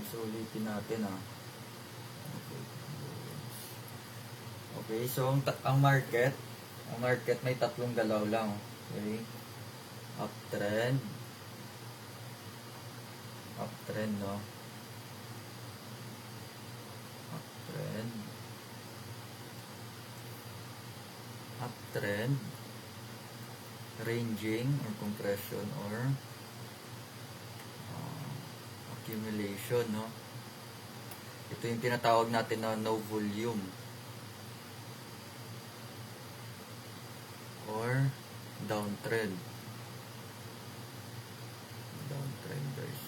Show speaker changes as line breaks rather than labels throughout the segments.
So, ulitin natin Okay. Okay, so ang market may tatlong galaw lang. Okay. Uptrend, no? Uptrend, ranging or compression or accumulation, no? Ito yung tinatawag natin na no volume or downtrend. Guys.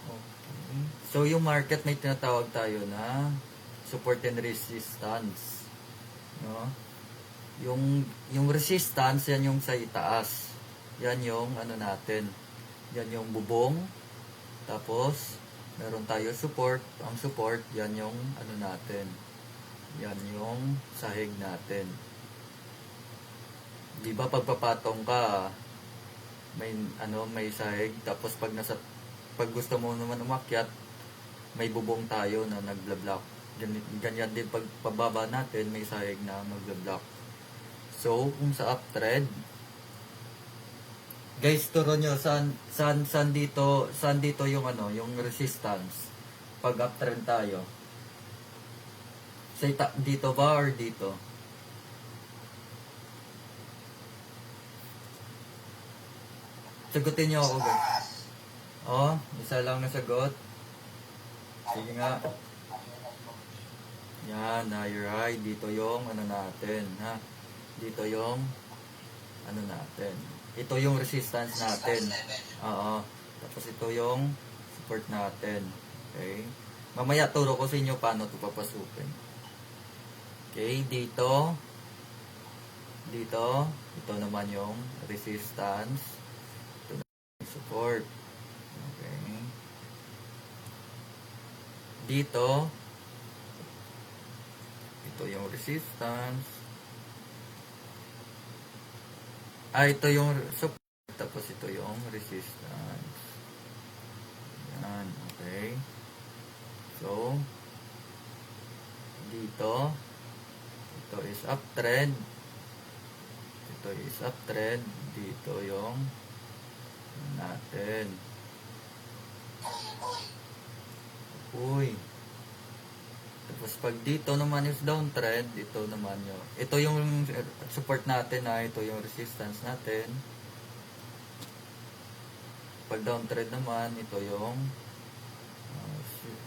Okay. So yung market may tinatawag tayo na support and resistance, no? Yung resistance, yan yung sa itaas. Yan yung natin. Yan yung bubong. Tapos meron tayo support. Ang support, yan yung natin. Yan yung sahig natin. Di ba pagpapatong ka, may sahig, tapos pag gusto mo naman umakyat, may bubong tayo na nagbla-block. Ganyan din pag pababa natin, may sahig na magbla-block. So, kung sa uptrend, guys, turo nyo saan dito yung yung resistance pag uptrend tayo. Dito ba or dito? Sagutin nyo ako, guys. Isa lang na sagot. Sige nga. Yan, you're right. Dito yung natin, ha? Dito yung natin. Ito yung resistance natin. Oo. Tapos ito yung support natin. Okay? Mamaya turo ko sa inyo paano ito papasukin. Okay, dito. Ito naman yung resistance. Ito naman yung support. Okay. Dito. Ito yung resistance. Ito yung support. Tapos ito yung resistance. Yan. Okay. So, dito. Ito is uptrend. Ito is uptrend. Dito yung natin. Uy. Tapos pag dito naman is downtrend, ito naman yung, ito yung support natin ito yung resistance natin. Pag downtrend naman, ito yung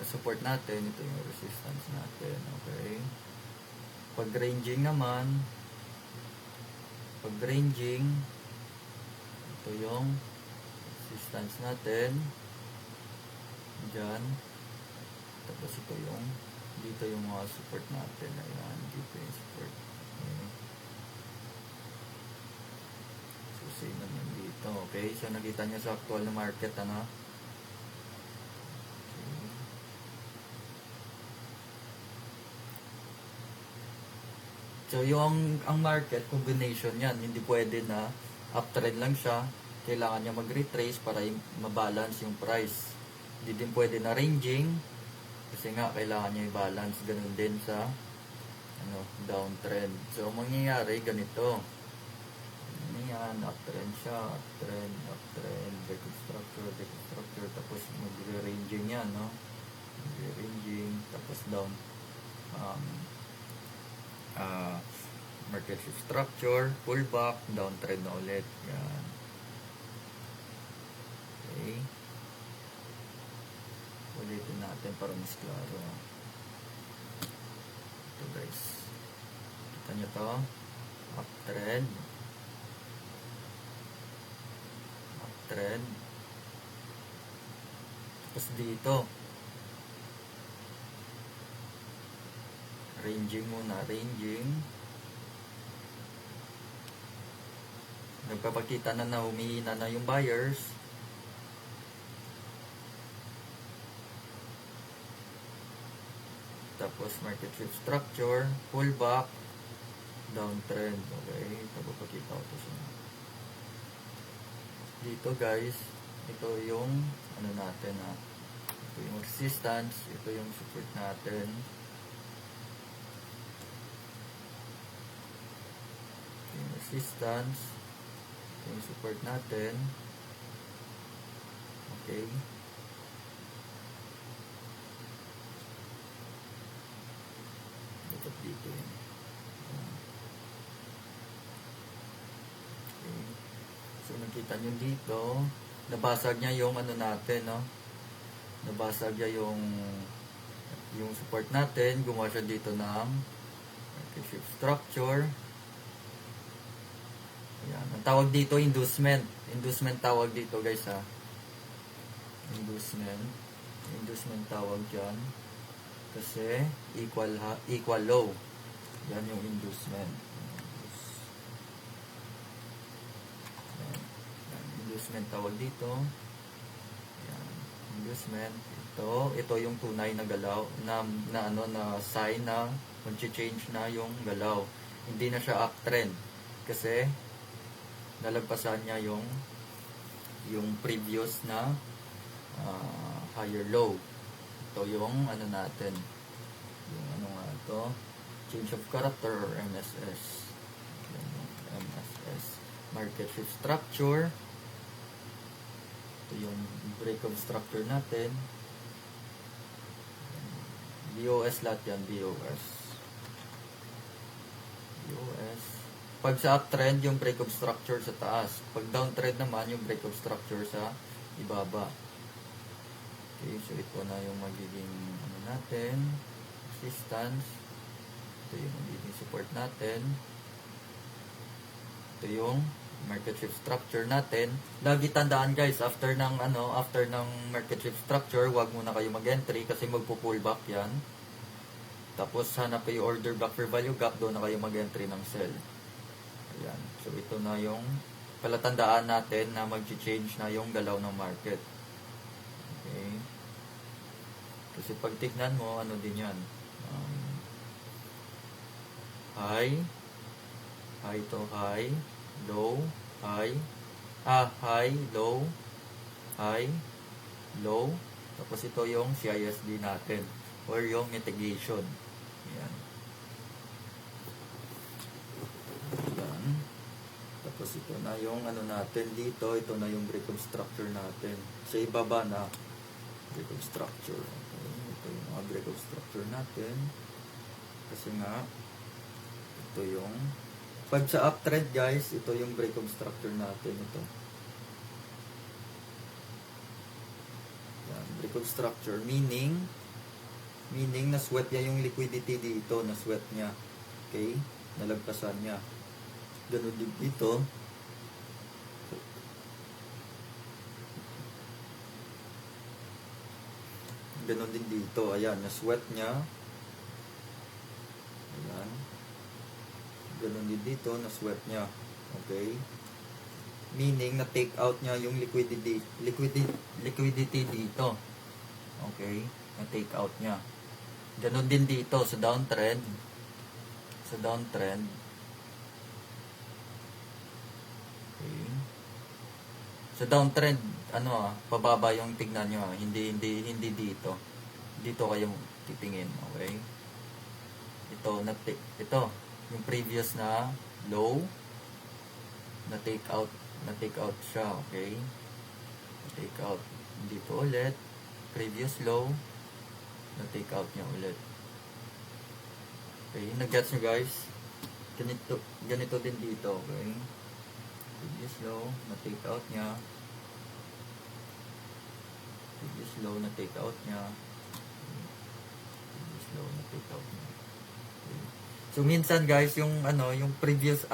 support natin, ito yung resistance natin. Okay. Pag ranging naman, ito yung resistance natin. Diyan. Tapos ito yung dito yung mga support natin. Ayan, dito yung support. Okay. So, same naman dito. Okay, so nakita nyo sa actual na market, Okay. So, ang market, combination yan. Hindi pwede na uptrend lang siya. Kailangan niya mag-retrace para mabalance yung price. Hindi din pwede na ranging. Kasi nga, kailangan niya i-balance. Ganun din sa downtrend. So, mangyayari ganito. Yan, uptrend siya. Uptrend, backward structure. Tapos mag-ranging yan, no? Mag-ranging. Tapos down. Market shift structure, pullback, downtrend na ulit. Yan. Okay. Ulitin natin para mas klaro. Ito guys. Kita nyo to. Uptrend. Tapos dito. Ranging muna. Nagpapakita na humihina na yung buyers. Tapos market shift structure, pullback, downtrend. Okay, ito papakita ko ito sa inyo. dito guys, ito yung ano natin ha. Ito yung resistance, ito yung support natin. Ito yung resistance, ito yung support natin. Okay. Dapat dito yun. Okay. So nakita nyo dito, nabasag niya yung ano natin, no? Nabasag niya yung support natin, gumawa siya dito ng market shift structure. Ayan. Ang tawag dito, inducement. Inducement tawag dito guys ha. Inducement. Inducement tawag dyan. Kasi equal low. Yan yung inducement. Ayan. Inducement tawag dito. Ayan. Inducement. Ito yung tunay na galaw na sign na mag-change na yung galaw. Hindi na siya uptrend kasi nalagpasan niya yung previous na higher low. Ito yung ano natin, yung ano nga ito, change of character or MSS. MSS market shift structure. Ito yung break of structure natin. BOS lahat yan, BOS. Pag sa uptrend, yung break of structure sa taas. Pag downtrend naman, yung break of structure sa ibaba. Okay, so ito na yung magiging ano natin, resistance. Ito yung magiging support natin. Ito yung market shift structure natin. Lagi tandaan guys, after ng market shift structure, wag muna kayo mag-entry kasi magpo-pullback yan. Tapos hanap kayo order block for value gap, doon na kayo mag-entry ng sell. Ayan. So ito na yung palatandaan natin na mag-change na yung galaw ng market. Okay. Kasi pag tignan mo, ano din yan. High, to high, low, high, low, high, low. Tapos ito yung CISD natin or yung mitigation. Ayan. Ayan. Tapos ito na yung ano natin dito. Ito na yung break of structure natin. Sa ibaba na break of structure. Okay. Ito yung mga break of structure natin. Kasi nga ito yung pag sa uptrend guys, ito yung break of structure natin. Ito. Ayan. Break of structure meaning na sweat niya yung liquidity dito, na sweat niya. Okay? Nalagpasan niya. Ganun din dito. Ganun din dito. Ayan, na sweat niya. Ayan. Ganun din dito, na sweat niya. Okay? Meaning na take out niya yung liquidity dito. Okay? Na take out niya. Ganon din dito sa downtrend. Okay. Sa downtrend, pababa yung tignan nyo. Hindi dito. Dito kayo titingin. Okay. Ito, yung previous na low, na take out siya. Okay. Na take out. Dito ulit. Previous low, na take out niya ulit. Okay, nag-gets nyo guys? Ganito din dito, okay? Previous low, na take out niya. Previous low, na take out niya. Previous low, na take out niya. Okay. So minsan guys, yung previous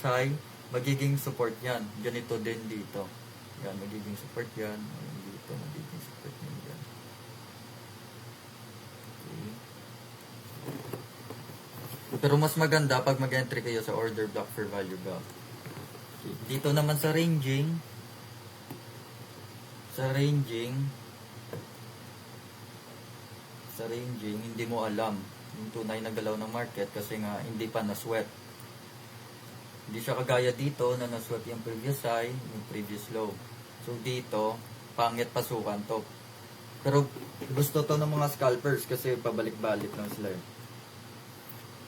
high, magiging support yan. Ganito din dito. Yan, magiging support yan. Dito, magiging support yan. Pero mas maganda pag mag-entry kayo sa order block for value gap. Okay. Dito naman sa ranging, hindi mo alam yung tunay na galaw ng market kasi nga hindi pa na-sweat. Hindi siya kagaya dito na naswap yung previous high, yung previous low. So dito, pangit pasukan to. Pero gusto to ng mga scalpers kasi pabalik-balik lang sila.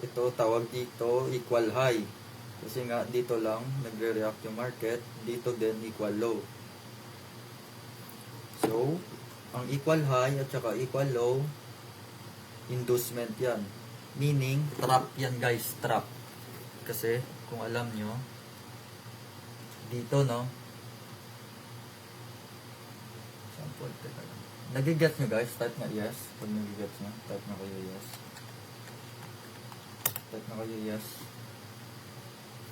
Ito, tawag dito, equal high. Kasi nga, dito lang, nagre-react yung market. Dito din, equal low. So, ang equal high at saka equal low, inducement yan. Meaning, trap yan guys, trap. Kasi, kung alam nyo, dito, no? Sample, teka lang. Nagigets nyo guys? Type na yes. Pag nagigets nyo, type na kayo yes. Type na kayo yes.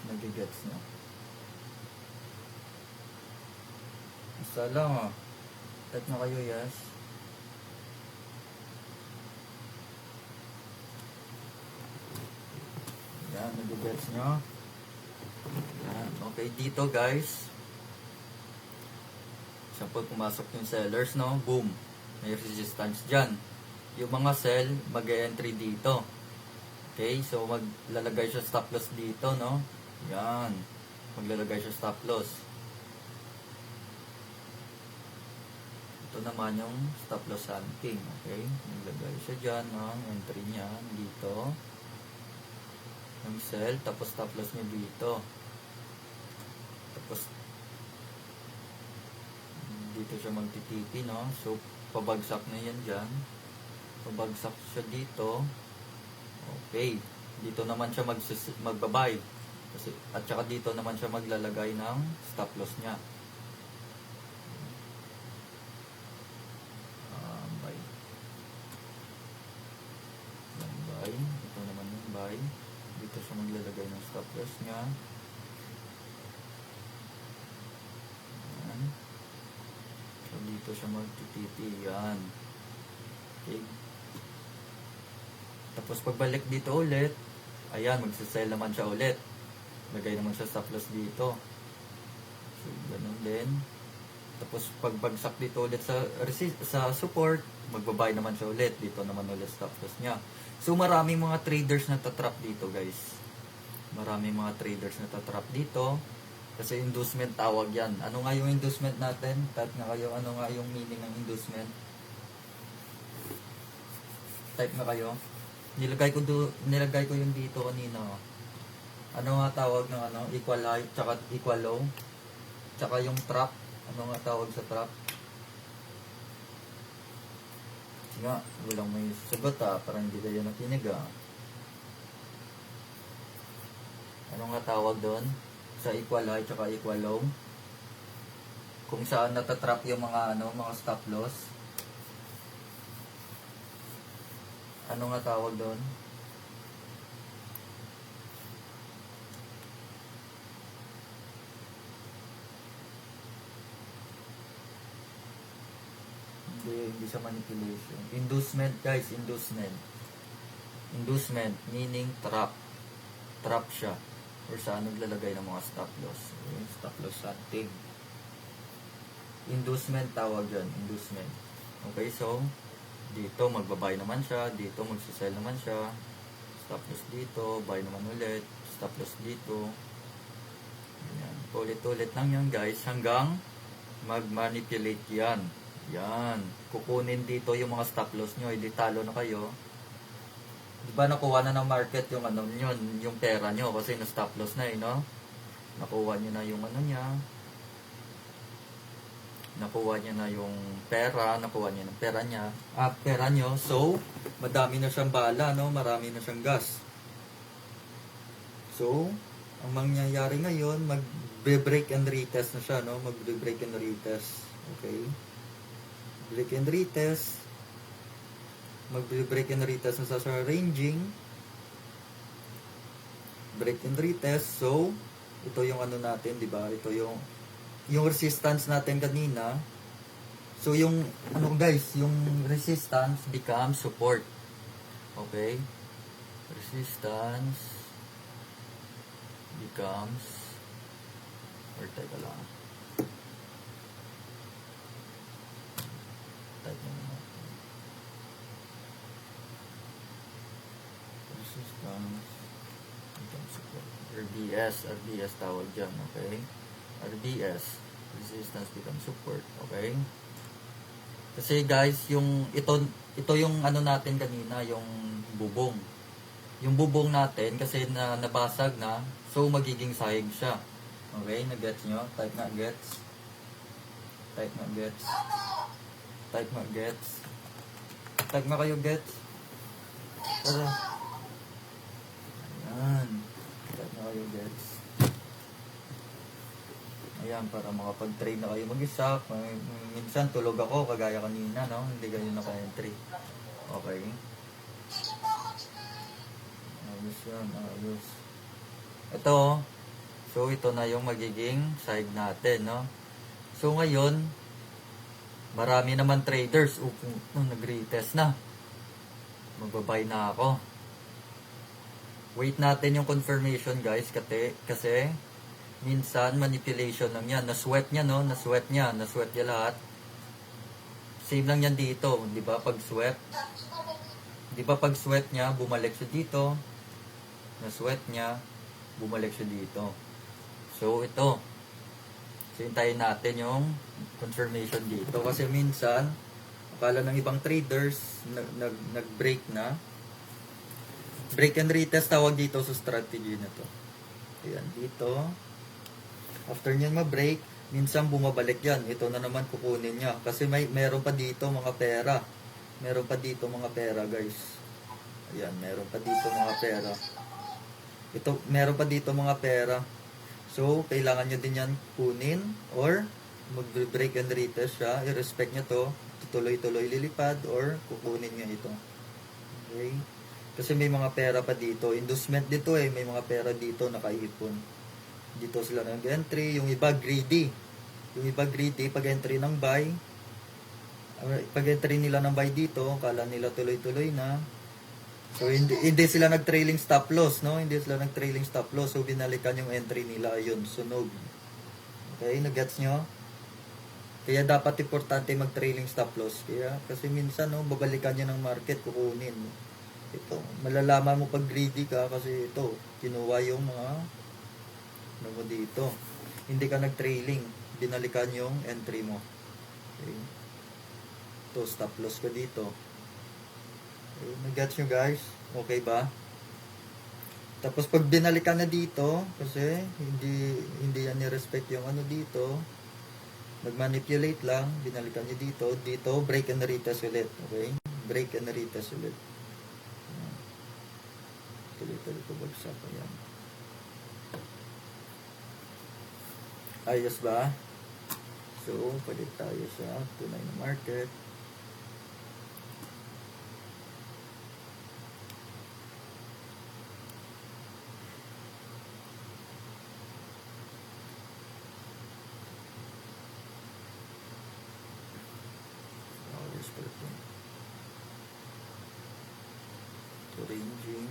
Nagigets nyo. Isa lang ah. Type na kayo yes. Yan, nagigets nyo. Yan. Okay, dito guys. Sample pumasok yung sellers, no? Boom. May resistance dyan. Yung mga sell, mag-entry dito. Okay, so maglalagay siya stop loss dito, no? Yan. Maglalagay siya stop loss. Ito naman yung stop loss hunting. Okay, maglagay siya dyan, no? Entry niya dito. Yung sell, tapos stop loss niya dito. Tapos dito siya magtitipi, no? So, pabagsak na yan dyan. Pabagsak siya dito. Okay. Dito naman siya magbabay. Kasi, at saka dito naman siya maglalagay ng stop loss niya. Buy. Yan, buy. Ito naman yung buy. Dito siya maglalagay ng stop loss niya. Yan. So, dito siya magtitipi. Yan. Okay. Tapos pagbalik dito ulit, ayan, magsasell naman siya ulit. Lagay naman siya stop loss dito. So, ganun din. Tapos pagbagsak dito ulit sa support, magbabay naman siya ulit. Dito naman ulit stop loss niya. So, maraming mga traders na tatrap dito, guys. Maraming mga traders na tatrap dito. Kasi inducement tawag yan. Ano nga yung inducement natin? Type nga kayo, ano nga yung meaning ng inducement? Type nga kayo. Nilagay ko yung dito kanina. Ano nga tawag ng ano? Equal high, tsaka equal low. Tsaka yung trap. Ano nga tawag sa trap? Sige nga, walang may sagot parang hindi tayo nakinig Ano nga tawag doon? Sa equal high, tsaka equal low. Kung saan natatrap yung mga ano, mga stop loss. Ano nga tawag doon? Hindi siya manipulation. Inducement guys, inducement. Inducement, meaning trap. Trap siya. Or saan naglalagay ng mga stop loss. Stop loss hunting. Inducement tawag yan, inducement. Okay, so dito magbabay naman siya, dito magsisell naman siya, stop loss dito, buy naman ulit, stop loss dito. Ayan. Ulit-ulit lang yan guys hanggang mag-manipulate yan. Yan. Kukunin dito yung mga stop loss nyo, hindi talo na kayo. Diba nakuha na ng market yung ano nyo, yung pera nyo kasi na-stop loss na no? Nakuha nyo na yung ano niya. Nakuha niya na yung pera, nakuha niya ng pera niya, pera nyo. So, madami na siyang bala, no? Marami na siyang gas. So, ang mangyayari ngayon, mag-break and retest na siya, no? Mag-break and retest. Okay? Break and retest. Mag-break and retest na siya sa ranging. Break and retest. So, ito yung ano natin, di ba? Ito yung resistance natin kanina. So, yung, ano guys, yung resistance becomes support. Okay? Resistance becomes, or teka lang. Type na natin. Resistance become support. RBS tawag dyan, okay? RBS, resistance become support, okay? Kasi guys, ito yung ano natin kanina, yung bubong. Yung bubong natin, kasi nabasag na, so magiging sahig siya. Okay, na-gets nyo? Type nga gets. Type nga gets. Type nga gets. Type nga kayo gets. Tara. Ayan. Type nga kayo gets. Ayan, para makapag-trade na kayo mag-isa. Minsan tulog ako, kagaya kanina, no? Hindi kayo naka-entry. Okay. Ayos yun, ayos. Ito, so ito na yung magiging side natin, no? So ngayon, marami naman traders. Nag-retest na. Magbabay na ako. Wait natin yung confirmation guys, kasi minsan manipulation lang yan. Na-sweat niya, no? Na-sweat niya lahat. Same lang yan dito, di ba? Pag sweat, di ba pag sweat niya, bumalik siya dito. Na-sweat niya, bumalik siya dito. So, ito. So, hintayin natin yung confirmation dito. Kasi minsan, akala ng ibang traders, nag-break na. Break and retest tawag dito sa strategy na to. Ayan, dito. After niyan ma-break, minsan bumabalik yan. Ito na naman kukunin niya. Kasi meron pa dito mga pera. Meron pa dito mga pera, guys. Ayan, meron pa dito mga pera. Ito, meron pa dito mga pera. So, kailangan nyo din yan kunin or mag-break and retest siya. I-respect nyo to. Tuloy-tuloy lilipad or kukunin nyo ito. Okay? Kasi may mga pera pa dito. Inducement dito eh. May mga pera dito nakaipon. Dito sila nag-entry. Yung iba greedy. Yung iba greedy pag-entry ng buy. Pag-entry nila ng buy dito, kala nila tuloy-tuloy na. So, hindi sila nag-trailing stop loss, no? Hindi sila nag-trailing stop loss. So, binalikan yung entry nila. Ayun, sunog. Okay, nag-gets nyo? Kaya dapat importante mag-trailing stop loss. Kaya, kasi minsan, no, babalikan nyo ng market, kukunin. Ito, malalaman mo pag greedy ka kasi ito, kinuha yung mga ano mo dito. Hindi ka nag-trailing. Binalikan yung entry mo. Okay. Ito, stop loss ka dito. Okay, nag-gets nyo guys? Okay ba? Tapos pag binalikan na dito, kasi hindi yan ni-respect yung ano dito, nag-manipulate lang, binalikan nyo dito, break and retest ulit. Okay? Break and retest ulit. Tuloy-tuloy ko bagsak. Ayan. Ayos ba? So, palit tayo sa tunay na market. So, ranging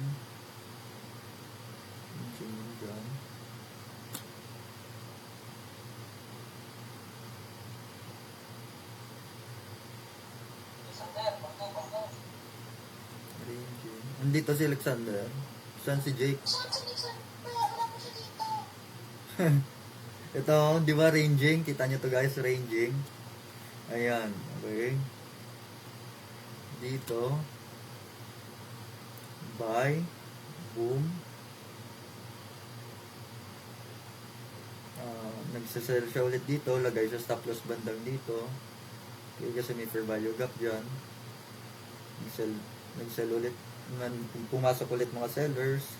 dyan. Ranging. Nandito si Alexander. Saan si Jake? Ito, di ba ranging? Kita nyo to guys, ranging. Ayan, okay. Dito. Buy. Boom. Nagsasell siya ulit dito. Lagay siya stop loss bandang dito. Okay, kasi may fair value gap dyan. Nagsell ulit. Pumasok ulit mga sellers.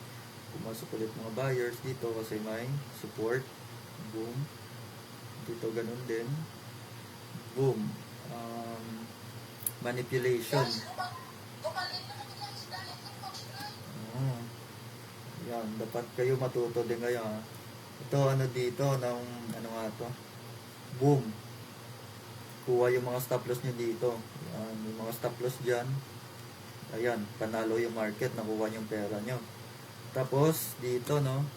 Pumasok ulit mga buyers dito kasi may support. Boom. Dito ganun din. Boom. Manipulation. Yan. Dapat kayo matuto din kayo ha. Ito ano dito. Ano nga to. Boom. Kuha yung mga stop loss nyo dito. Yan. Yung mga stop loss dyan. Ayan. Panalo yung market. Nakuha yung pera nyo. Tapos dito no.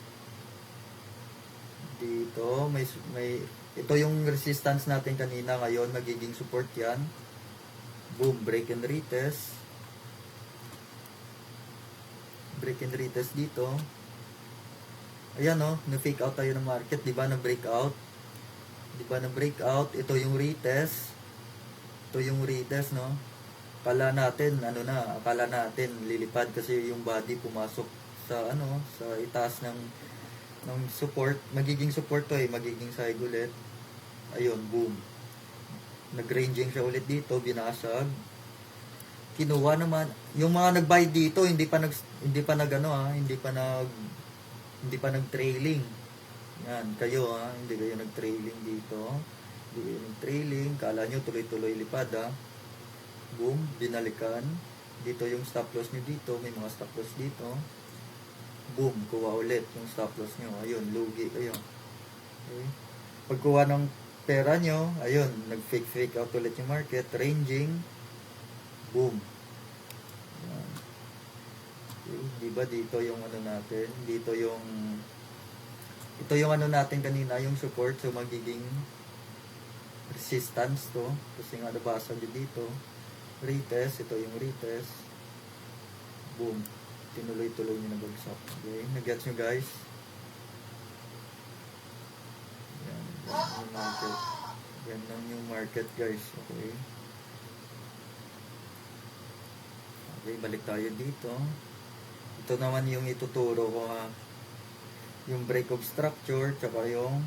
Dito may ito yung resistance natin kanina, ngayon magiging support yan. Boom, break and retest. Break and retest dito. Ayan, no? Na-fake out tayo ng market. Di ba na-breakout? Di ba na-breakout? Ito yung retest. Ito yung retest, no? Akala natin, akala natin lilipad kasi yung body pumasok sa, sa itaas ng support. Magiging support to magiging side ulit. Ayun, boom. Nag-ranging siya ulit dito, binasag. Kinuha naman, yung mga nag-buy dito, hindi pa nag-trailing. Yan, kayo hindi kayo nag-trailing dito. Hindi kayo nag-trailing, kala nyo tuloy-tuloy lipad Boom, binalikan. Dito yung stop loss nyo dito, may mga stop loss dito. Boom, kuha ulit yung stop loss nyo. Ayun, lugi kayo. Okay. Pagkuha ng pera nyo, ayun, nag-fake out ulit yung market, ranging. Boom. Yan. Okay, diba dito yung natin, ito yung natin kanina, yung support, so magiging resistance to, kasi nga nabasa nyo dito. Retest, ito yung retest. Boom. Tinuloy-tuloy nyo nabagsak. Okay, nag-gets nyo guys? Yan, yung market. Yan lang yung market guys. Okay. Okay, balik tayo dito. Ito naman yung ituturo ko yung break of structure, tsaka yung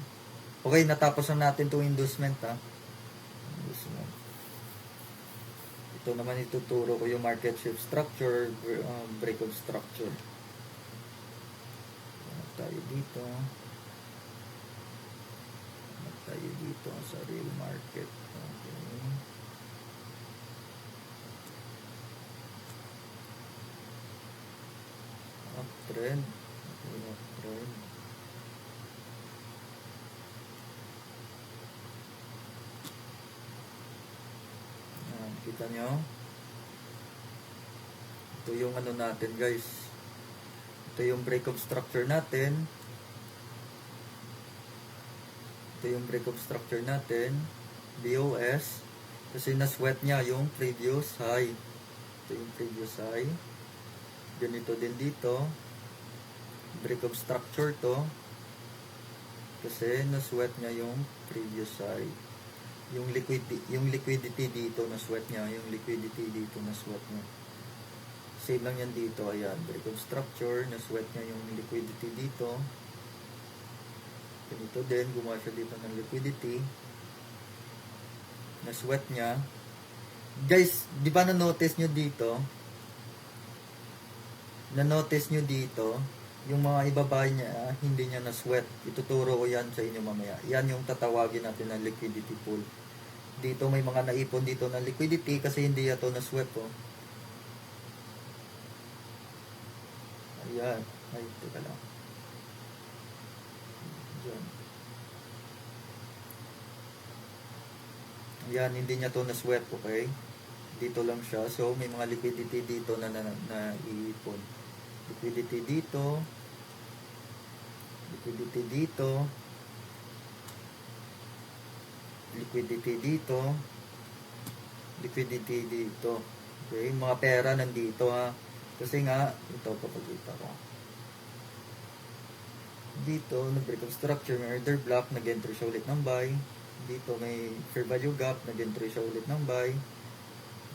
okay, natapos na natin itong inducement Inducement. Ito naman ituturo ko yung market shift structure, break of structure. Tayo dito. Tayo dito sa real market. Okay. Uptrend. Okay, uptrend. Kita nyo? Ito yung natin guys. Ito yung break of structure natin. Ito yung break of structure natin. BOS. Kasi na-sweat niya yung previous high. Ito yung previous high. Ganito din dito. Break of structure to. Kasi na-sweat niya yung previous high. Yung liquidity dito na sweat niya, yung liquidity dito na sweat niya. Same lang yan dito, ayan, break of structure, na sweat niya yung liquidity dito. Ganito din, gumawa siya dito ng liquidity. Na sweat niya. Guys, di ba na-notice nyo dito? Na-notice nyo dito, yung mga ibaba niya, hindi niya na-sweat. Ituturo ko yan sa inyo mamaya. Yan yung tatawagin natin ng liquidity pool. Dito may mga naipon dito na liquidity kasi hindi ito na-sweat Ayan. Ay, teka lang. Diyan. Ayan, hindi niya to na-sweat, okay? Dito lang siya. So, may mga liquidity dito na iipon. Liquidity dito. Liquidity dito. Liquidity dito. Liquidity dito. Okay, mga pera nandito Kasi nga, ito papagita ko. Dito, nag-break of structure, may order block, nag-entry siya ulit ng buy. Dito may fair value gap, nag-entry siya ulit ng buy.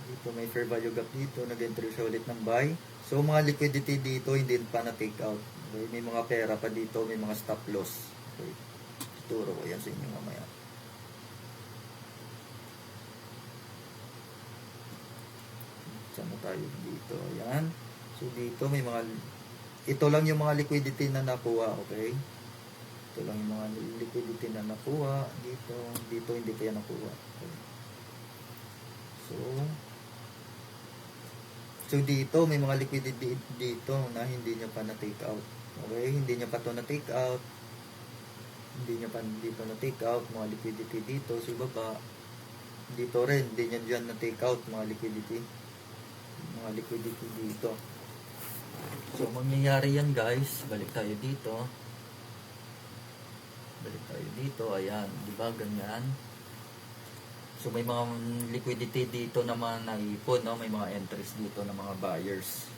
Dito may fair value gap dito, nag-entry siya ulit ng buy. So, mga liquidity dito, hindi pa na-take out. Okay, may mga pera pa dito, may mga stop loss. Okay, tuturo ko yan sa inyo mamaya. Saan na tayo dito? Ayan. So, dito may mga, ito lang yung mga liquidity na nakuha, okay? Ito lang yung mga liquidity na nakuha. Dito hindi kaya nakuha. Okay. So, dito may mga liquidity dito na hindi niya pa na-take out. Okay? Hindi niya pa to na-take out. Hindi niya pa dito na-take out. Mga liquidity dito sa baba. Dito rin, hindi niya dyan na-take out mga liquidity. Mga liquidity dito. So, mangyayari yan guys. Balik tayo dito. Balik tayo dito. Ayan. Diba? Ganyan. So, may mga liquidity dito naman na ipon. No? May mga entries dito ng mga buyers.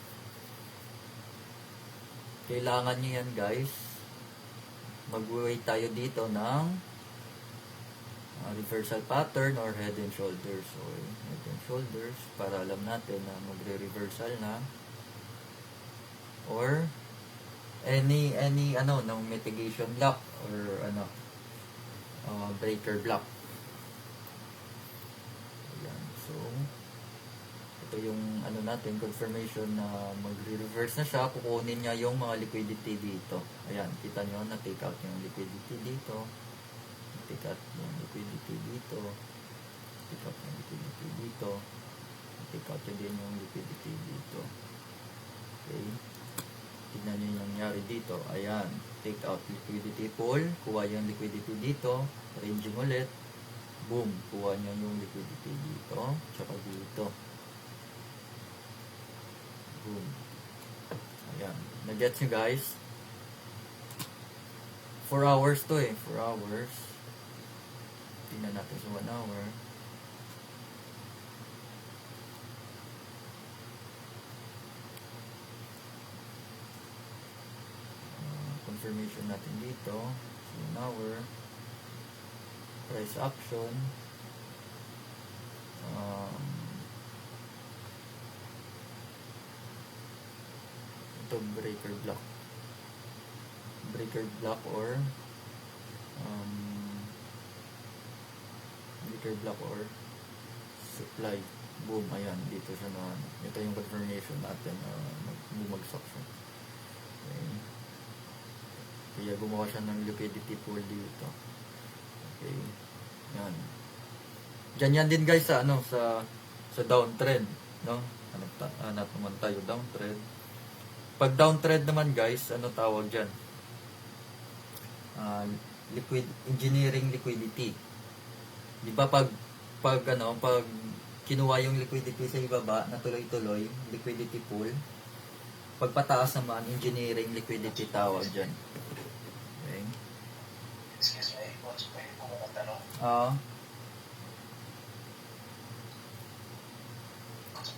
Kailangan nyo yan guys. mag-wait tayo dito ng reversal pattern or head and shoulders. So, head and shoulders para alam natin na magre-reversal na, or any ano ng mitigation block or ano breaker block. Ayan. So ito yung ano natin, confirmation na magre-reverse na siya. Kukunin niya yung mga liquidity dito. Ayan, kita niyo na take out yung liquidity dito. Take out yung liquidity dito. Take out yung liquidity dito. Take out din yung liquidity dito. Okay. Tignan nyo yung nangyari dito. Ayan. Take out liquidity pool. Kuha yung liquidity dito. Ranging ulit. Boom. Kuha nyo yung liquidity dito. Tsaka dito. Boom. Ayan. Nag-gets nyo guys? 4 hours to eh. 4 hours. Tingnan natin sa 1 hour. Confirmation natin dito. So, 1 hour. Price action. Ito breaker block. Breaker block or breaker block or supply. Boom. Ayan. Dito siya na. Ito yung confirmation natin. Bumagsak siya. Okay. Kaya gumawa siya ng liquidity pool dito. Okay. Yan. Ganyan din guys sa ano sa downtrend, no? Ano naman tayo downtrend. Pag downtrend naman guys, ano tawag diyan? Engineering liquidity. 'Di ba pag kinuha yung liquidity sa ibaba na tuloy-tuloy, liquidity pool. Pagpataas naman, engineering liquidity tawag diyan. Okay.
Excuse me, pwede po magtanong?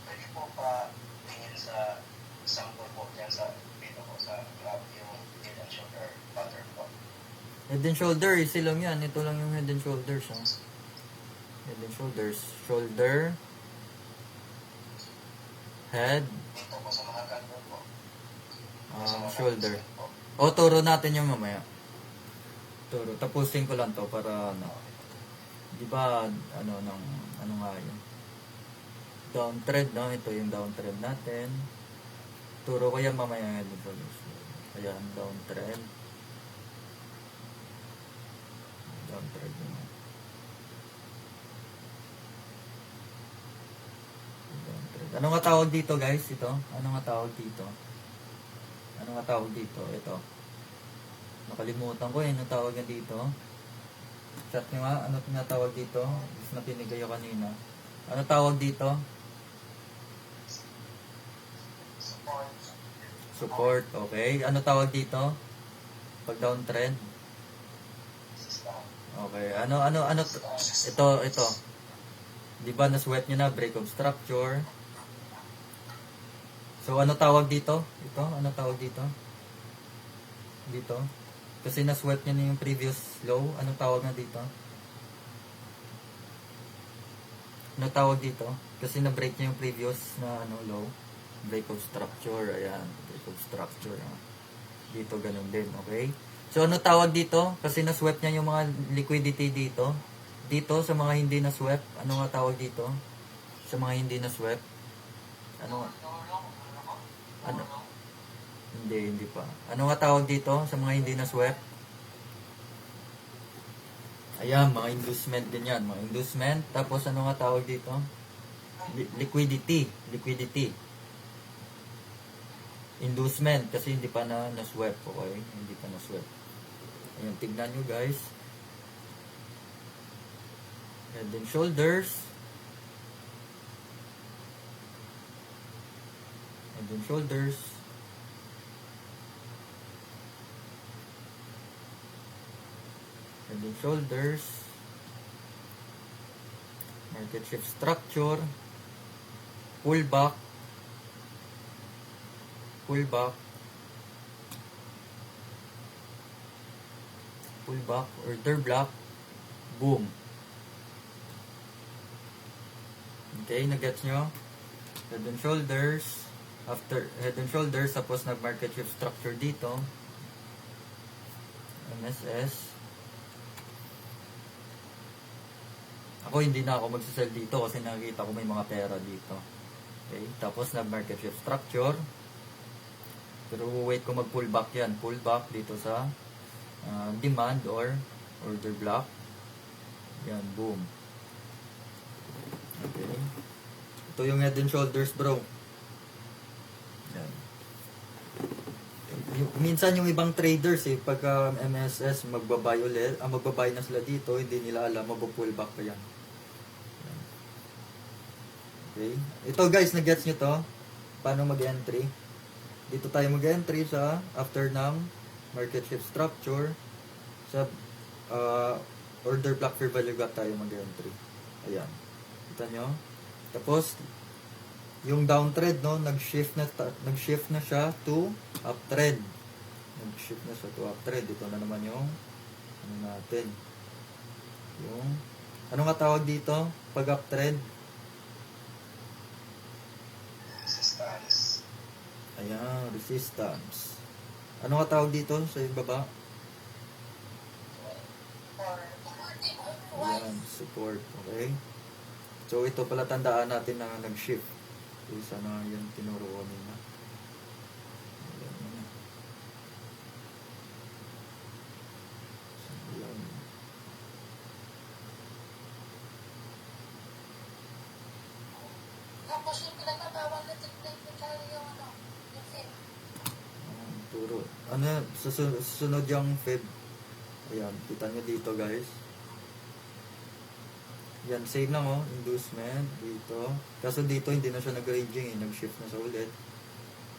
Pwede po pa tingin sa sample po dyan sa dito po sa graph yung head and shoulder pattern po.
Head and shoulder, easy lang yan. Ito lang yung head and shoulders. Head and shoulders. Shoulder. Head.
Dito po sa mga kanto po.
Shoulder. O, turo natin yung mamaya. Turo. Tapusin ko lang to para ano. Di ba, ano nga yun? Downtrend, no? Ito yung downtrend natin. Turo ko yan mamaya. Ayan, downtrend. Downtrend yun. Downtrend. Ano nga tawag dito guys? Ito? Ano nga tawag dito? Ano nga tawag dito? Ito. Nakalimutan ko eh. Ano tawag yan dito? Chat nyo nga. Ano tinatawag dito? Mas nakinig kayo kanina. Ano tawag dito? Support. Okay. Ano tawag dito? Pag downtrend? Okay. Ano? Ito. Di ba na-sweat nyo na? Break of structure. So, ano tawag dito? Ito? Ano tawag dito? Dito? Kasi na-sweat nyo na yung previous low. Anong tawag na dito? Ano tawag dito? Kasi na-break nyo yung previous na low. Break of structure. Ayan. Break of structure. Dito, ganun din. Okay? So, ano tawag dito? Kasi na-sweat niya yung mga liquidity dito. Dito, sa mga hindi na-sweat. Ano nga tawag dito? Sa mga hindi na-sweat. Ano? Hindi pa. Ano nga tawag dito sa mga hindi na-sweat? Ayan, mga inducement din yan. Mga inducement. Tapos, ano nga tawag dito? Liquidity. Inducement. Kasi hindi pa na-sweat. Okay? Hindi pa na-sweat. Ayan, tignan nyo guys. Head and shoulders. Head and shoulders. Head and shoulders. Market shift structure. Pullback. pullback, order block, boom. Okay, nagets nyo? Head and shoulders, after head and shoulders, tapos nag-market shift structure dito, MSS. Ako hindi na ako magsasell dito kasi nakikita ko may mga pera dito. Okay, tapos nag-market shift structure. Pero wait ko mag-pullback yan. Pullback dito sa demand or order block. Yan, boom. Okay. Ito yung head and shoulders, bro. Yan. Minsan yung ibang traders pagka MSS magbabay ulit, magbabay na sila dito, hindi nila alam, magpo-pullback pa yan. Okay. Ito guys, nag-gets nyo to? Paano mag-entry? Dito tayo mag-entry sa after ng market shift structure sa order block fair value gap tayo mag-entry. Ayan. Kita nyo? Tapos yung downtrend, no, nag-shift na siya to uptrend. Nag-shift na siya to uptrend. Ito na naman yung ano natin. Yung ano nga tawag dito pag uptrend?
Resistance.
Ayan, resistance. Ano nga tawag dito sa baba? Ayan, support. Okay. So, ito pala tandaan natin na nag-shift. So, sana yung tinuro ko nila. Ayan.
Tapos yung pinagtatawag na technical yung ano, yung FIP.
Turo. Ano, susunod yung Feb. Ayan, kita nyo dito guys. Yan, same lang oh, inducement dito. Kaso dito hindi na siya nag-ranging nag-shift na siya ulit.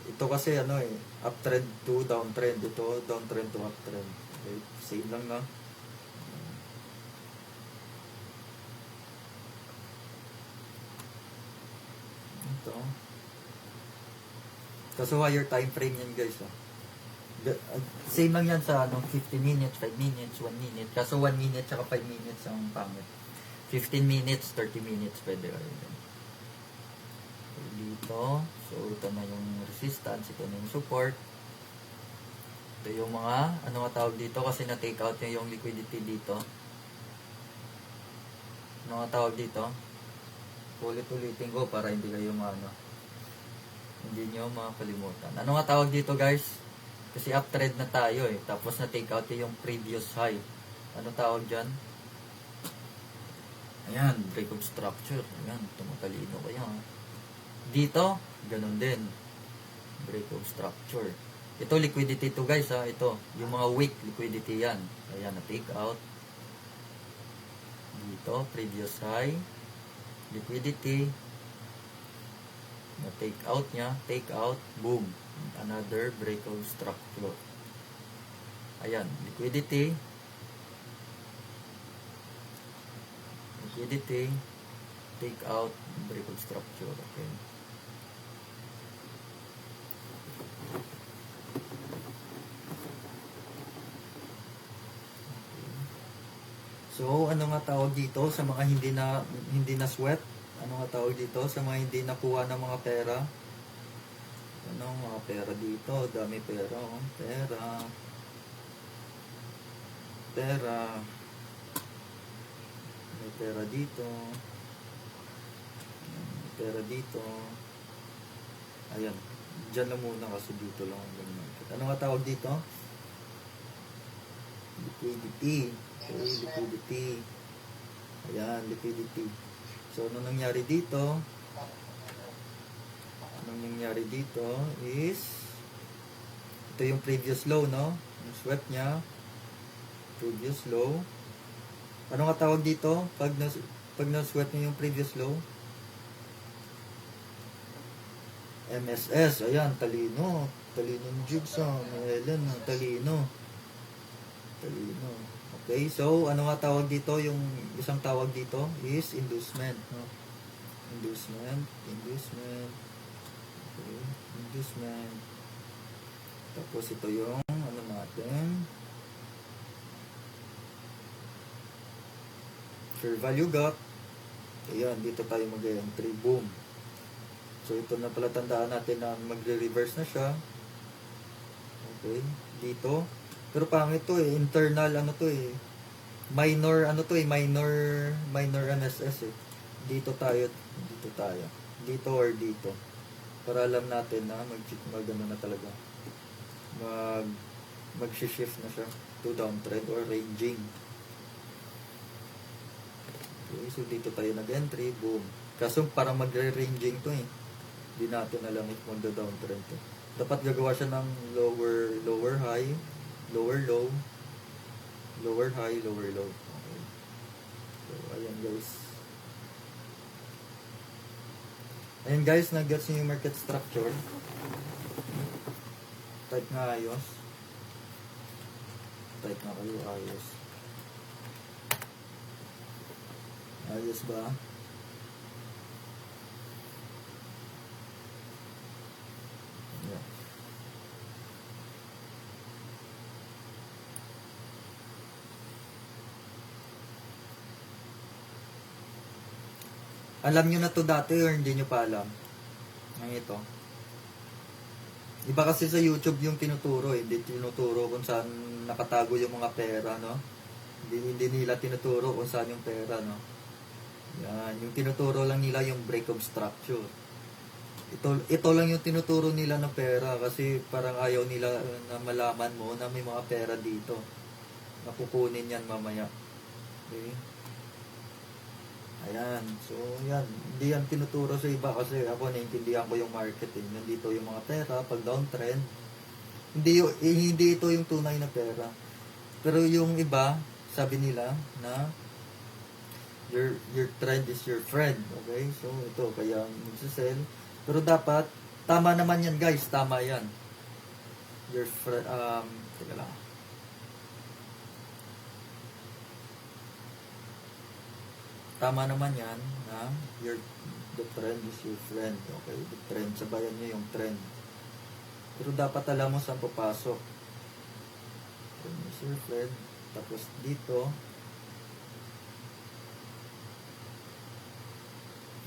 Ito kasi ano uptrend to downtrend. Ito, downtrend to uptrend. Okay, same lang na. Ito. Kaso higher time frame yan guys oh. Same lang yan sa 15 minutes, 5 minutes, 1 minute. Kaso 1 minute tsaka 5 minutes ang pangit. 15 minutes, 30 minutes pwede kayo dito. So ito na yung resistance, ito na yung support. Ito yung mga ano nga tawag dito kasi na take out nyo yung liquidity dito. Ano nga tawag dito? Ulit-ulitin ko para hindi kayo hindi nyo makalimutan. Ano nga tawag dito guys? Kasi uptrend na tayo tapos na take out yung previous high. Ano tawag dyan? Ayan, break of structure. Ayan, tumatalino kayo. Dito, ganun din. Break of structure. Ito, liquidity to guys ha. Ito, yung mga weak liquidity yan. Ayan, na-take out. Dito, previous high. Liquidity. Na-take out niya. Take out. Boom. Another break of structure. Ayan, liquidity. Liquidity, take out, break of structure. Okay. So, ano nga tawag dito sa mga hindi na sweat? Ano nga tawag dito sa mga hindi nakuha ng mga pera? Ano mga pera dito? Dami pera, oh. Pera. May pera dito. May pera dito. Ayan. Diyan lang muna kasi dito lang ang market. Ano nga tawag dito? Liquidity. Okay, liquidity. Ayan, liquidity. So, ano nangyari dito? Anong nangyari dito is ito yung previous low, no? Yung swept niya. Previous low. Ano nga tawag dito? Pag na-sweat nyo yung previous low? MSS. Ayan, talino. Talino ng jigs. Ellen, talino. Okay, so ano nga tawag dito? Yung isang tawag dito is inducement. No? Inducement. Okay, inducement. Tapos ito yung ano natin? fair value gap. Ayan, dito tayo mag-entry. Boom. So, ito na pala tandaan natin na magre-reverse na siya. Okay. Dito. Pero pangit to eh. Internal ano to eh. Minor ano to eh. Minor MSS eh. Dito tayo. Dito or dito. Para alam natin na mag-ano na talaga. Mag-shift na siya to downtrend or ranging. Okay, so dito tayo nag-entry, boom. Kaso parang magre-ranging to eh. Hindi natin alam if magda-downtrend to. Dapat gagawa siya ng lower high, lower low, lower high, lower low. Okay. So, ayan guys. Ayan guys, nag-gets nyo yung market structure. Type nga ayos. Type nga kayo ayos. Ayos ba? Yeah. Alam nyo na to dati or hindi nyo pa alam? Ang ito. Iba kasi sa YouTube yung tinuturo eh. Hindi tinuturo kung saan nakatago yung mga pera, no? Hindi nila tinuturo kung saan yung pera, no? Yan. Yung tinuturo lang nila yung break of structure. Ito lang yung tinuturo nila ng pera kasi parang ayaw nila na malaman mo na may mga pera dito. Nakukunin yan mamaya. Okay? Ayan. So, yan. Hindi yan tinuturo sa iba kasi ako naiintindihan ko yung marketing. Nandito yung mga pera, pag downtrend. Hindi ito yung tunay na pera. Pero yung iba, sabi nila na your trend is your friend. Okay? So, ito. Kaya magsisell. Pero dapat, tama naman yan guys. Tama yan. Your friend, teka lang. Tama naman yan na the trend is your friend. Okay, the trend. Sabayan nyo yung trend. Pero dapat alam mo saan papasok. Trend is your friend. Tapos dito.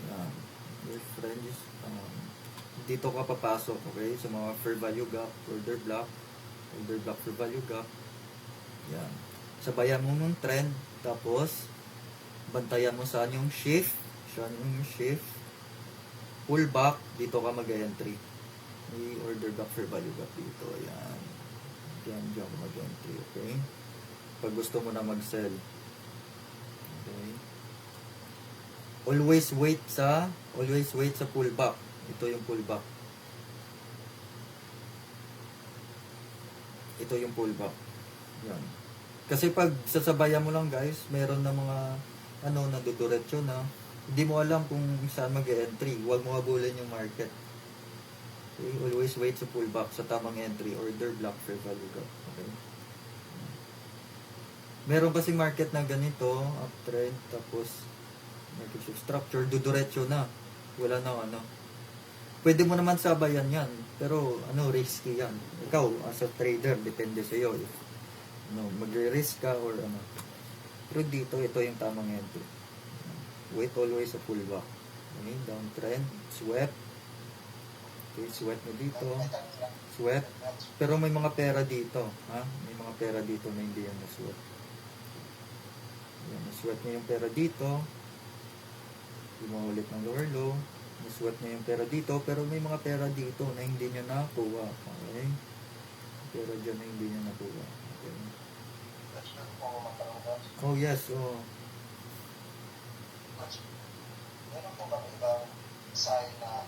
Yan. Your friend is dito ka papasok. Okay, sa mga fair value gap, order block fair value gap. Yan. Sabayan mo yung trend. Tapos bantayan mo saan yung shift. Pull back, dito ka mag-entry. May order back fair value gap dito. Ayan. Diyan ka mag-entry. Okay? Pag gusto mo na mag-sell. Okay? Always wait sa pullback. Ito yung pullback. Yan. Kasi pag sasabayan mo lang guys, meron na mga naduduretso na hindi mo alam kung saan mag-entry. Huwag mo habulin yung market. Okay? Always wait sa pullback, sa tamang entry, order block fair value gap. Okay? Meron kasi market na ganito, uptrend, tapos market shift structure, duduretso na. Wala na Pwede mo naman sabayan yan, pero risky yan. Ikaw, as a trader, depende sa iyo. Magre-risk ka or Pero dito, ito yung tamang entry. Wait always sa pullback. Okay, downtrend, swept. Okay, swept mo dito. Swept. Pero may mga pera dito. Ha? May mga pera dito na hindi yan na-swept. Yan, na-swept niya yung pera dito. Ulit ng lower low. Na-swept niya yung pera dito. Pero may mga pera dito na hindi niya nakuha. Okay? Pera dyan na hindi niya nakuha. Okay. Oh yes, oh.
Meron po ba ibang sign na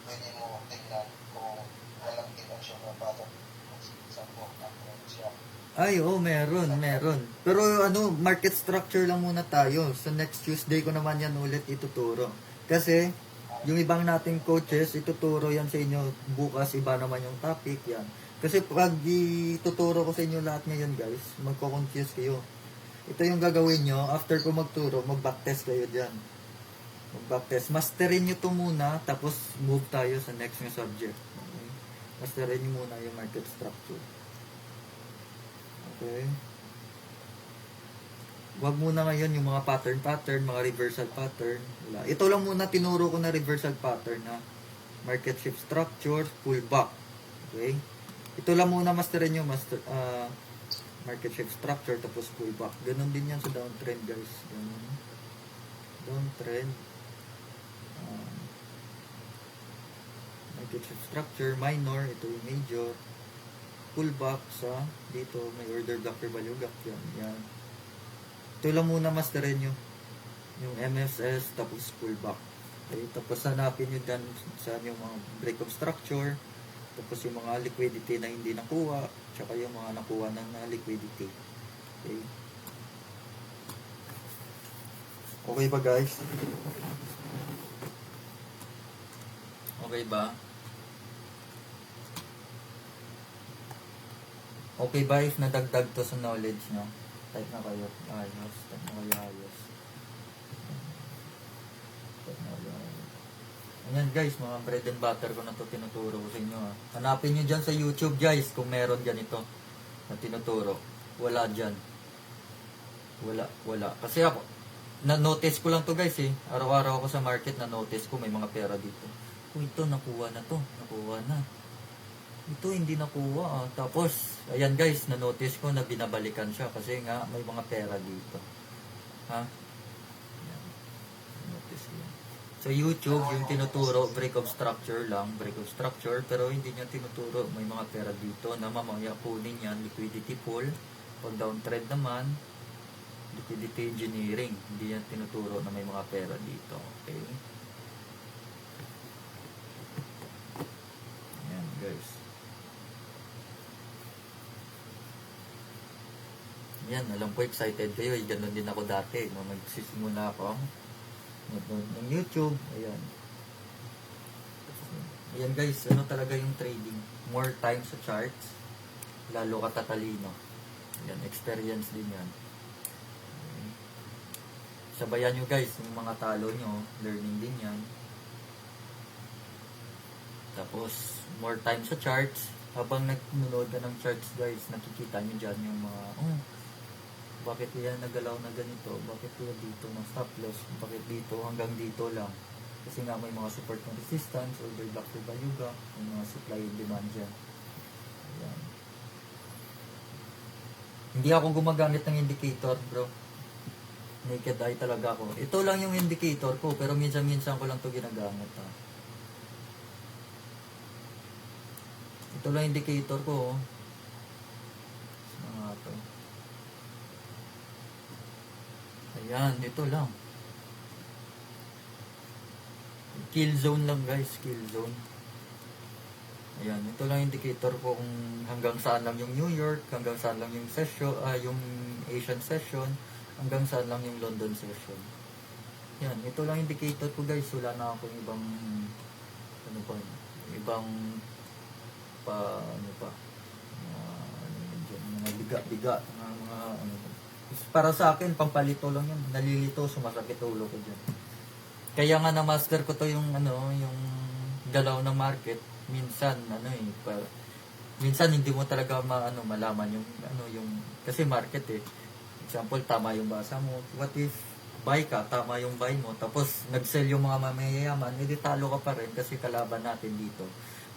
pwede mo tingnan kung walang intensyon na pattern sa po siya?
Ay, meron. Pero market structure lang muna tayo. So next Tuesday ko naman yan ulit ituturo. Kasi yung ibang nating coaches, ituturo yan sa inyo. Bukas iba naman yung topic yan. Kasi pag ituturo ko sa inyo lahat ngayon guys, magko-confuse kayo. Ito yung gagawin nyo, after ko magturo, mag-backtest kayo dyan. Mag-backtest. Masterin nyo to muna, tapos move tayo sa next na subject. Okay? Masterin nyo muna yung market structure. Okay? Wag muna ngayon yung mga pattern, mga reversal pattern. Wala. Ito lang muna tinuro ko na reversal pattern na market shift structure, pullback. Okay? Ito lang muna masterin nyo, market shift structure, tapos pullback. Ganon din yan sa downtrend, guys. Ganon. Downtrend. Market shift structure, minor, ito yung major. Pullback sa, dito, may order block or value gap. Yan. Ito lang muna masterin nyo. Yung MSS, tapos pullback. Okay, tapos hanapin nyo dyan saan yung mga break of structure, tapos yung mga liquidity na hindi nakuha, tsaka yung mga nakuha ng liquidity. Okay. Okay ba, guys? Okay ba? Okay ba if nadagdag to sa knowledge nyo? Type na kayo. Ayos. Type na kayo ayos. Type na kayo ayos. Ayan guys, mga bread and butter ko na to tinuturo ko sa inyo. Ha. Hanapin nyo dyan sa YouTube guys kung meron ganito na tinuturo. Wala dyan. Wala. Kasi ako, na-notice ko lang to guys eh. Araw-araw ako sa market na-notice ko may mga pera dito. Kung ito, nakuha na to. Nakuha na. Ito hindi nakuha. Tapos, ayan guys, na-notice ko na binabalikan siya kasi nga may mga pera dito. Ha? Ayan. Notice ko. So, YouTube, yung tinuturo, break of structure lang. Break of structure, pero hindi niya tinuturo. May mga pera dito na mamaya kunin yan. Liquidity pool. Pag downtrend naman, liquidity engineering. Hindi yan tinuturo na may mga pera dito. Okay? Ayan guys. Yan, alam ko excited kayo. Ganun din ako dati. Nung nagsisimula ako ng YouTube. Ayan. Ayan guys, ano talaga yung trading? More time sa charts. Lalo ka tatalino. Ayan, experience din yan. Okay. Sabayan nyo guys, yung mga talo nyo. Learning din yan. Tapos, more time sa charts. Habang nagnunood ka ng charts guys, nakikita nyo dyan yung mga, bakit yan nagalaw na ganito? Bakit yan dito ng stop loss? Bakit dito hanggang dito lang? Kasi nga may mga support ng resistance, order block or value gap, may mga supply and demand dyan. Ayan. Hindi ako gumagamit ng indicator, bro. Naked eye talaga ako. Ito lang yung indicator ko, pero minsan-minsan ko lang to ginagamit. Ha. Ito lang indicator ko. Mga to. Ayan, ito lang. Kill zone lang guys, kill zone. Ayan, ito lang indicator ko kung hanggang saan lang yung New York, hanggang saan lang yung session, yung Asian session, hanggang saan lang yung London session. Ayan, ito lang indicator ko guys, wala na akong ibang ibang mga biga-biga, mga para sa akin, pampalito lang yan. Nalilito, sumasakit ulo ko dyan. Kaya nga na-master ko to yung yung galaw ng market. Minsan, minsan hindi mo talaga malaman yung kasi market eh. Example, tama yung basa mo. What if buy ka, tama yung buy mo, tapos nag-sell yung mga mamayayaman, hindi talo ka pa rin kasi kalaban natin dito.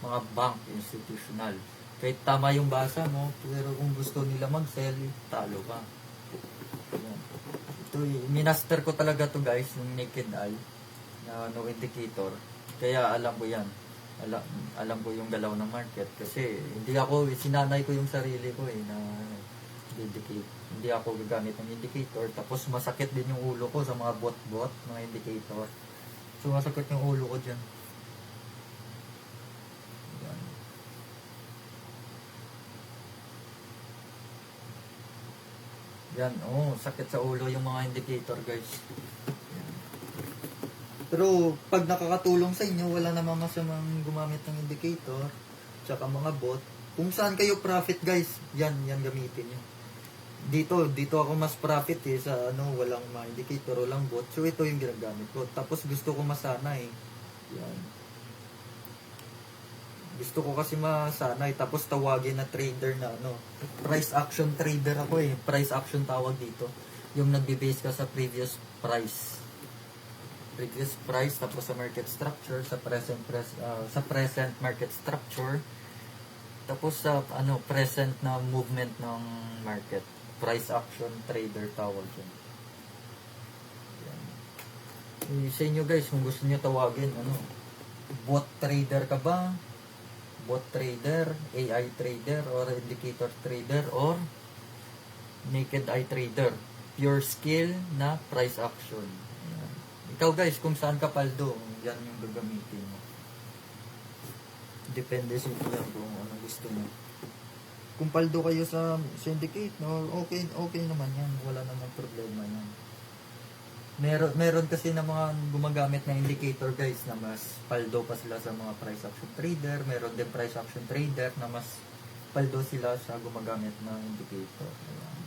Mga bank, institutional. Kahit tama yung basa mo, pero kung gusto nila mag-sell, talo ka. Ito, minaster ko talaga to guys, yung naked eye na no indicator. Kaya alam ko yan. Alam ko yung galaw ng market kasi hindi ako, sinanay ko yung sarili ko na indicate. Hindi ako gagamit ng indicator. Tapos masakit din yung ulo ko sa mga bot-bot, mga indicator. So masakit yung ulo ko dyan. Yan, sakit sa ulo yung mga indicator guys. Yan. Pero pag nakakatulong sa inyo, wala namang masamang gumamit ng indicator, tsaka mga bot. Kung saan kayo profit guys, yan gamitin nyo. Dito ako mas profit sa walang mga indicator, walang bot. So ito yung ginagamit ko. Tapos gusto ko masanay. Yan. Gusto ko kasi masanay, tapos tawagin na trader na price action trader ako price action tawag dito. yung nagbe-base ka sa previous price. Previous price, tapos sa market structure, sa present market structure, tapos sa present na movement ng market. Price action trader tawag yun. Yan. Sa inyo guys, kung gusto niyo tawagin, bot trader ka ba? Bot trader, AI trader, or indicator trader, or naked eye trader. Pure skill na price action. Ayan. Ikaw guys, kung saan ka paldo, yan yung gagamitin mo. Depende sa inyo kung ano gusto mo. Kung paldo kayo sa syndicate, no, okay naman yan. Wala namang problema yan. Meron kasi na mga gumagamit ng indicator guys na mas paldo pa sila sa mga price action trader. Meron din price action trader na mas paldo sila sa gumagamit ng indicator. Ayan.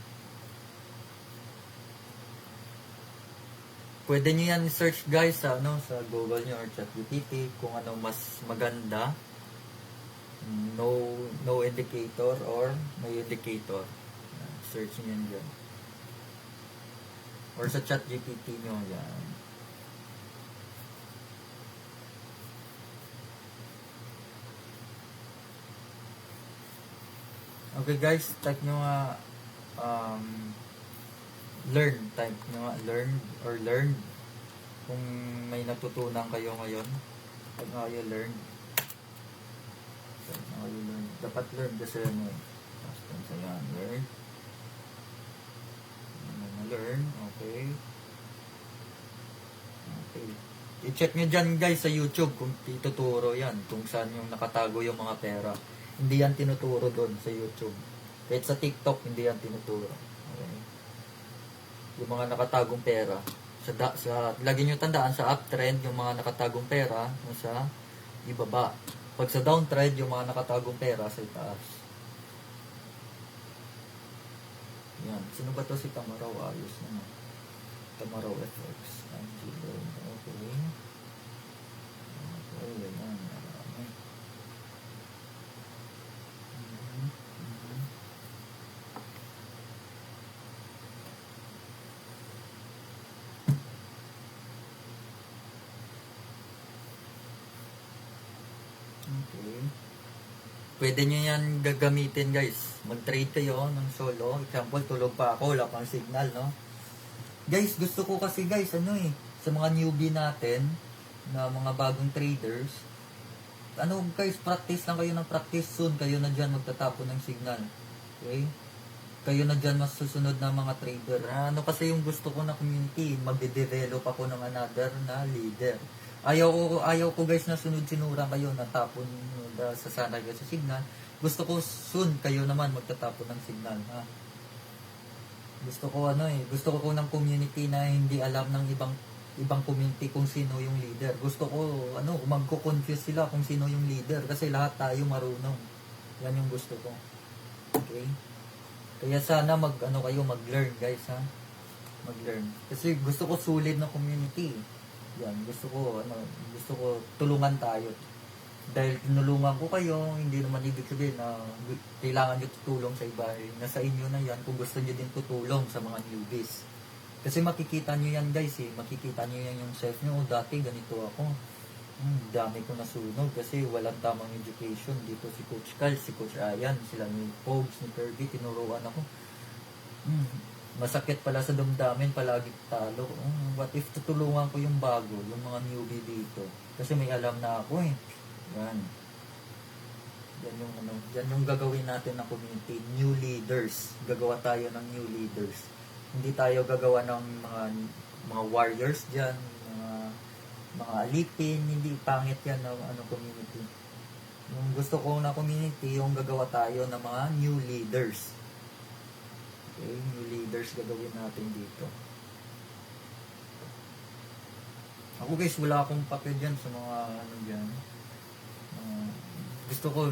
Pwede nyo yan search guys sa Google nyo or ChatGPT kung ano mas maganda. No indicator or may indicator. Ayan, search nyo yan dyan. Or sa ChatGPT nyo yan. Okay guys, type nyo nga learn. Type nyo nga learn. Kung may natutunan kayo ngayon, type nyo kayo learn. Type nyo kayo learn. Dapat learn kasi tapos sa yan, learn. Learn, okay. I-check nyo dyan guys sa YouTube kung ituturo yan, kung saan yung nakatago yung mga pera. Hindi yan tinuturo doon sa YouTube. Kahit sa TikTok, hindi yan tinuturo. Okay. Yung mga nakatagong pera. Lagi nyo tandaan, sa uptrend, yung mga nakatagong pera, sa ibaba. Pag sa downtrend, yung mga nakatagong pera, sa itaas. Yan. Sino ba to si Tamaraw? Ayos naman. Tamaraw FX. Angelo. Okay. Okay. Yan. Marami. Okay. Pwede nyo yan gagamitin guys. Mag-trade kayo ng solo. Example, tulog pa ako, wala pang signal, no? Guys, gusto ko kasi guys, sa mga newbie natin, na mga bagong traders, guys, practice lang kayo ng practice. Soon, kayo na dyan magtatapon ng signal. Okay? Kayo na dyan mas susunod na mga trader. Kasi yung gusto ko na community, magde-develop ako ng another na leader. Ayaw ko guys na sunod-sinura kayo na tapon sasanay kayo sa signal. Gusto ko soon kayo naman magtatapon ng signal, ha. Gusto ko ng community na hindi alam ng ibang community kung sino yung leader. Gusto ko magko-confuse sila kung sino yung leader kasi lahat tayo marunong. Yan yung gusto ko. Okay? Kaya sana mag-learn guys, ha. Mag-learn. Kasi gusto ko sulit na community. Yan, gusto ko tulungan tayo. Dahil tinulungan ko kayo, hindi naman ibig sabihin na kailangan nyo tutulong sa iba. Nasa inyo na yan kung gusto nyo din tutulong sa mga newbies. Kasi makikita nyo yan guys makikita nyo yan yung self nyo. Dati ganito ako. Dami ko nasunog kasi walang tamang education. Dito si Coach Cal, si Coach Ayan, sila ni Pogs, ni Kirby, tinuruan ako. Masakit pala sa damdamin, palagi talo. What if tutulungan ko yung bago, yung mga newbie dito? Kasi may alam na ako Yan. Yan yung gagawin natin ng community. New leaders. Gagawa tayo ng new leaders. Hindi tayo gagawa ng mga warriors dyan, mga alipin. Hindi pangit yan ng community. Yung gusto ko na community, yung gagawa tayo ng mga new leaders. Okay, new leaders gagawin natin dito. Ako guys, wala akong papel dyan sa mga dyan. Gusto ko,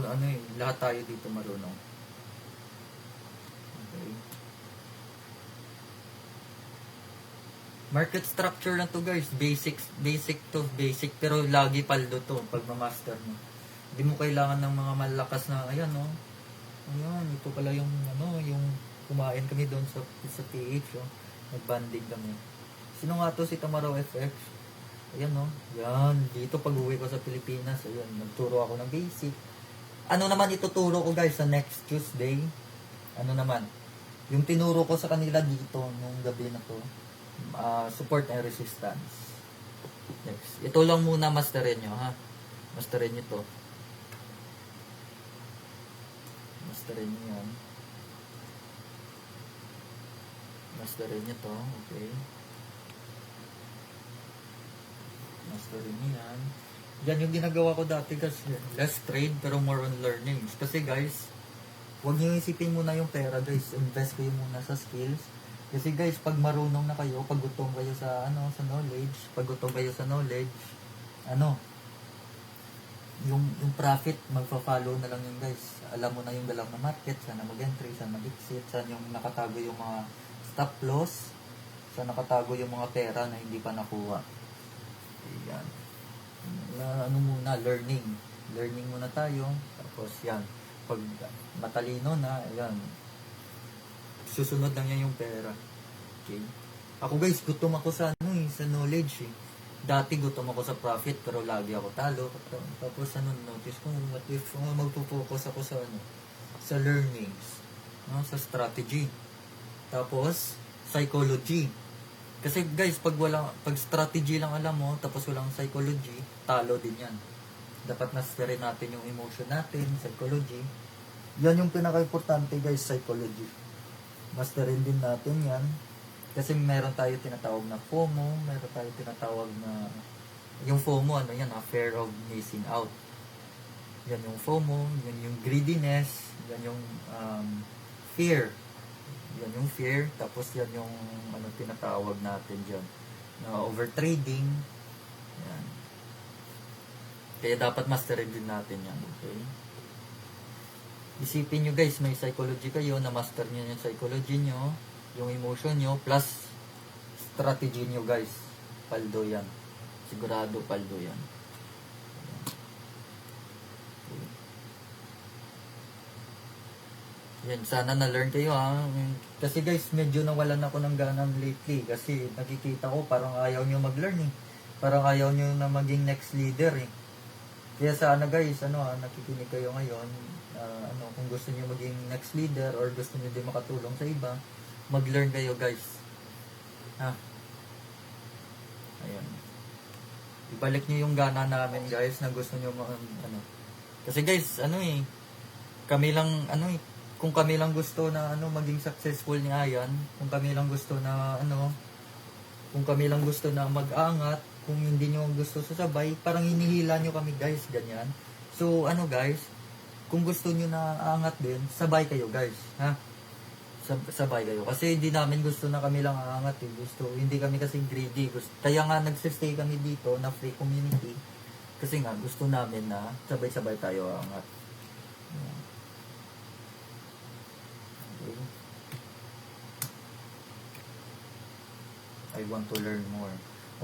lahat tayo dito marunong. Okay. Market structure na to guys. Basic to basic. Pero lagi paldo to pag ma-master mo. Hindi mo kailangan ng mga malakas na, ayan, ito pala yung, yung kumain kami doon sa PH, Nag-banding kami. Sino nga to si Tamaraw FX? Ayan no. Yan. Dito pag uwi ko sa Pilipinas, ayan, nagturo ako ng basic. Ano naman ituturo ko guys sa next Tuesday? Ano naman? Yung tinuro ko sa kanila dito nung gabi na to. Support and resistance. Next. Ito lang muna masterin nyo ha. Masterin nyo to. Masterin nyo yan. Masterin nyo to. Okay. Masterin nyo yan. Yan yung ginagawa ko dati kasi less trade pero more on learning. Kasi guys, huwag nyo isipin muna yung pera guys. Invest kayo muna sa skills. Kasi guys, pag marunong na kayo, pag gutom kayo sa sa knowledge, pag gutom kayo sa knowledge, yung profit magfa-follow na lang yun guys. Alam mo na yung galaw na market, saan na mag-entry, saan mag-exit, saan yung nakatago yung mga stop loss, saan nakatago yung mga pera na hindi pa nakuha. Ayan. Muna, learning. Learning muna tayo. Tapos yan, pag matalino na, ayan, susunod lang yan yung pera. Okay? Ako guys, gutom ako sa sa knowledge eh. Dati gutom ako sa profit pero lagi ako talo. Tapos notice ko, what if magpo-focus ako sa learnings, sa strategy. Tapos psychology. Kasi guys, pag strategy lang alam mo tapos walang psychology, talo din yan. Dapat masterin natin yung emotion natin, psychology. Yan yung pinaka-importante guys, psychology. Masterin din natin yan. Kasi meron tayo tinatawag na FOMO, meron tayo tinatawag na yung FOMO, fear of missing out. Yan yung FOMO, yan yung greediness, yan yung fear. Yan yung fear, tapos yan yung tinatawag natin dyan na overtrading. Yan. Kaya dapat masterin din natin yan, okay? Isipin nyo guys, may psychology kayo, na-master nyo yung psychology nyo, yung emotion nyo, plus strategy nyo guys. Paldo yan. Sigurado paldo yan. Yan, sana na-learn kayo ha. Kasi guys, medyo nawalan ako ng ganang lately. Kasi nakikita ko parang ayaw nyo mag-learn eh. Parang ayaw nyo na maging next leader eh. Kaya sana guys, nakikinig kayo ngayon, kung gusto niyo maging next leader or gusto niyo din makatulong sa iba, mag-learn kayo guys. Ha? Ayan. Ibalik niyo yung gana namin guys na gusto niyo Kasi guys, kami lang kung kami lang gusto na maging successful ni Ayan, kung kami lang gusto na kung kami lang gusto na mag-angat, kung hindi nyo gusto sasabay, parang hinihila nyo kami guys, ganyan. So guys, kung gusto nyo na aangat din, sabay kayo guys, ha? Sabay kayo. Kasi hindi namin gusto na kami lang aangat eh. Hindi kami kasi greedy. Kaya nga nagsistay kami dito na free community. Kasi nga gusto namin na sabay-sabay tayo aangat. Okay. I want to learn more.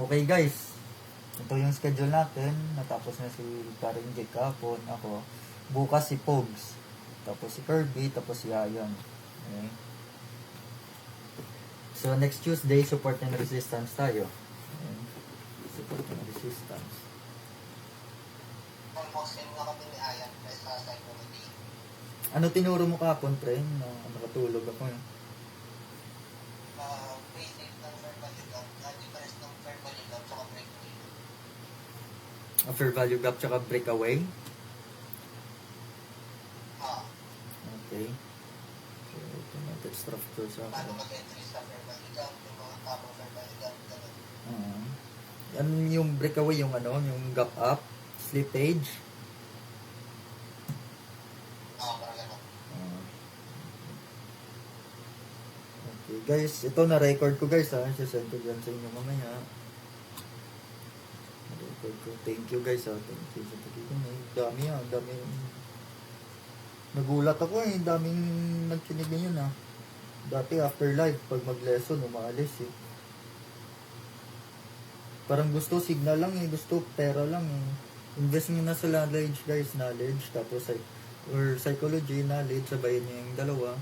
Okay guys, ito yung schedule natin. Natapos na si Karen J. Kapon, ako. Bukas si Pogs. Tapos si Kirby, tapos si Ayan. Okay. So next Tuesday, support and resistance tayo. Okay. Support and resistance.
Almost same na kami ni Ayan sa psychology.
Ano tinuro mo kapon, pre? Nakatulog ako eh.
Basic ng fair value gap, difference ng fair value gap tsaka breakaway.
Fair value gap tsaka breakaway? Okay. So, automatic structure sa
Paano mag-entry sa fair value gap, yung mga tamang fair value gap, gano'n.
Yan yung breakaway, yung gap up, slippage.
Parang gano'n.
Okay, guys, ito na-record ko guys ha. Sasend ko dyan sa inyo mamaya. Na-record ko. Thank you guys ha. Thank you sa pakikinig. Dami ha. Dami. Nagulat ako eh. Daming nagkinig yun ha. Dati after live, pag mag-lesson, umaalis eh. Parang gusto signal lang eh. Gusto pera lang eh. Invest nyo na sa knowledge guys. Knowledge. Tapos or psychology, knowledge. Sabayin nyo yung dalawa.